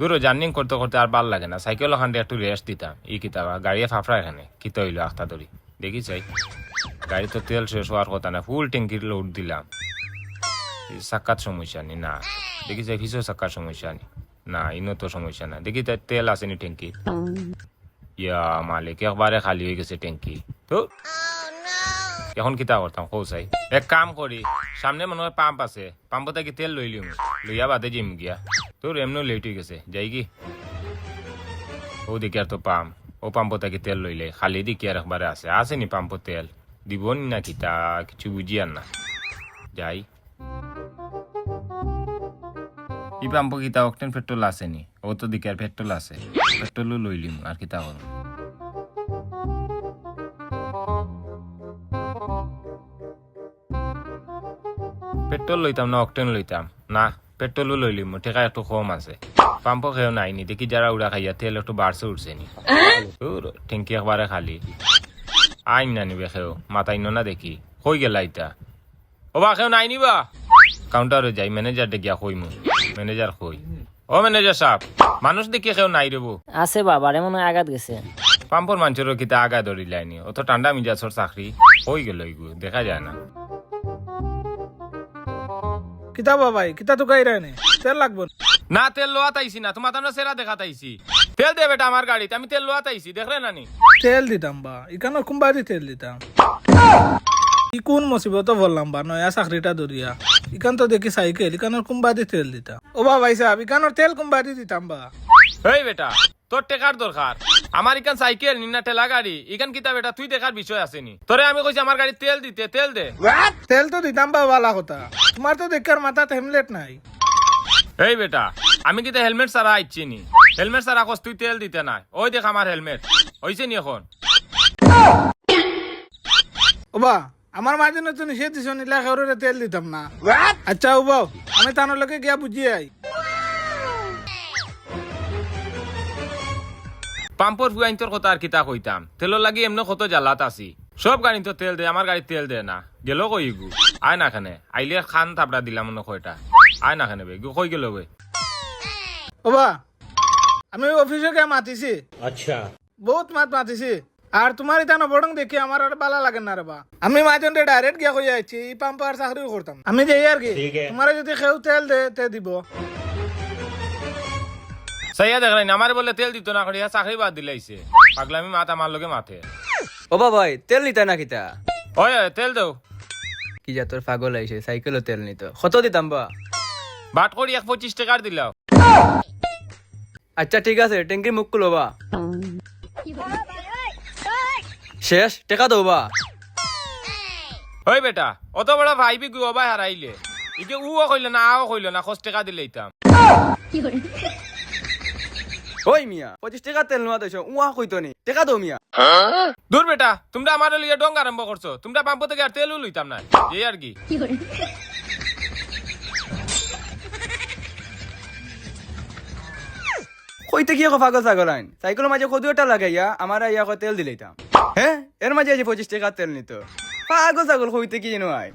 দূর জার্নিং করতে করতে আর ভাল লাগে না, সাইকেল ওখান একটু রেস্ট দিতাম। ই কিতাবা গাড়িয়ে ফাফড়া এখানে কিতা হইলো আখতা ধরি দেখি চাই। গাড়ি তো তেল শেষ হওয়ার কথা না, ফুল ট্যাঙ্কির লোড দিলাম। চাক্কার সমস্যা নি না, দেখি চাই ফিসো চাক্কার সমস্যা নি না, ইনো তো সমস্যা না। দেখি তাই তেল আসেনি ট্যাঙ্কি। ইয়া মালিক একবারে খালি হয়ে গেছে ট্যাঙ্কি। তো এখন কিতা করতাম কৌসাই, এক কাম করি সামনে মনে হয় পাম্প আছে, পাম্পতে কি তেল লইলিম, লইয়া বাদে জিম গিয়া। তোর এমনি লেট হয়ে গেছে, যাই কি ও দেখি আর তো পাম্প, ও পাম্পতে কি তেল লইলে খালি দেখি আর একবারে আছে, আসেনি পাম্প তেল দিব নি না কিতা কিছু বুঝি আর না। যাই ই পাম্প কিতা অকটেন পেট্রোল আসেনি, ও তো দেখি আর পেট্রোল আছে, পেট্রোলও লইলিম আর কিতা করুন। পেট্রোল লইতাম না অকটেন লইতাম না, পেট্রোলও লইলিম, টেকা একটু কম আছে। পাম্প খেয়েও নাইনি, দেখি যারা উড়া খাইয়া তেল একটু বাড়ছে উঠছে নি। ট্যাঙ্কি একবারে খালি, আইন না নিবে খেয়েও মাথায় না দেখি কই গেলা ইটা। ও বা খেয়েও নাই নিবা কাউন্টারে যাই, ম্যানেজার দেখিয়া কইমু। ম্যানেজার কই, ও ম্যানেজার সাহেব মানুষ দেখি খেয়েও নাই রেবো আছে বাবারে মনে হয় আঘাত গেছে। পাম্পর মানুষেরও কিতা আগা ধরিলাইনি, অত ঠান্ডা মিজাজর চাকরি কই গেল এগু দেখা যায় না। কিতা বাবাই কিতা তো গাই রায় তেল লাগবো না তেল লোয়া তাইছি না, তোমার তানো সেরা দেখা তাইছি। তেল দে বেটা আমার গাড়িতে, আমি তেল লোয়া তাইছি দেখলে নানি। তেল দিতাম বা ইকানো কুম্বাদি তেল দিতাম। ই কোন মুসিবত বললাম বা নয়া চাকরিটা ধরিয়া ইকান তো দেখি সাইকেল ইকানোর কুম্বাদি তেল দিতাম। ও বা ভাই সাহেব ইকানোর তেল কুম্বাদি দিতাম বা। এই বেটা তোর টেকার দরকার, আমার ইকান সাইকেল নিনা ঠেলা গাড়ি ইকান কিতা বেটা তুই দেখার বিষয় আসেনি। তোরে আমি কইছি আমার গাড়ি তেল দিতে, তেল দে। তেল তো দিতাম বা বালা কথা, তোমার তো দেখার মাথাত হেমলেট নাই। এই বেটা আমি কিতা হেলমেট ছাড়া আইছি নি, হেলমেট ছাড়া কস তুই তেল দিতে নাই। ওই দেখ আমার হেলমেট হইছে নি এখন। ও বা আমার মাঝে তো নিষেধ দিছ নিলা খেউরে তেল দিতাম না। আচ্ছা ও বাও আমি তানোর লগে গিয়া বুঝিয়ে আই। পাম্পর ফুয়াইন তোর কথা আর কিতা কইতাম, তেলর লাগি এমনি কত জ্বালাত আছি। সব গাড়ি তো তেল দে, আমার গাড়ি তেল দে না। গেল কই গু আয় না খানে, আইলে খান থাপড়া দিলাম মনে কয়টা, আয় না খানে বে কই গেল বে। ও বা আমি অফিসে গিয়া মাতিছি, আচ্ছা বহুত মাতিছি। আর তোমার ইতা নবরং দেখি আমার আর বালা লাগে না রে বা। আমি মাঝন ডাইরেক্ট গিয়া কই আইছি এই পাম্প আর চাকরি করতাম। আমি যাই আর কি তোমার যদি কেউ তেল দে তে দিব। সাইয়া দেখলেন আমার বলে তেল দিত না করিয়া চাকরি বাদ দিলাইছে, পাগলামি মাত আমার লগে মাথে। ও বাবাই তেল নিতা না কিতা? ওই তেল দেও। কি যা তোর পাগল আইছে, সাইকেলও তেল নিত। কত দিতাম বা? বাট করি 25 টাকার দিলাও। আচ্ছা ঠিক আছে, ট্যাঙ্কির মুখ খুলো বা। শেষ টাকা দাও বা। ওই বেটা অত বড় ভাইবি গু ভাই হারাইলে ইকে উও কইল না আও কইল না, খোঁজ টাকা দিলে ইতাম। ওই মিয়া 25 টাকা তেল নেওয়া দিছ, উয়া কইতো নি টাকা দাও মিয়া। দূর বেটা তোমরা আমার লিয়ে ডং আরম্ভ করছো, তোমরা পাম্প থেকে আর তেলও লইতাম না এই আর কি। কইতে কি পাগল ছাগল আইন, সাইকেলের মাঝে কদুটা লাগাইয়া আমার আইয়া কয় তেল দিলাইতাম। হ্যাঁ এর মাঝে আছে 25 টাকা তেল নিত। পাগল ছাগল কইতে কি জানো আই।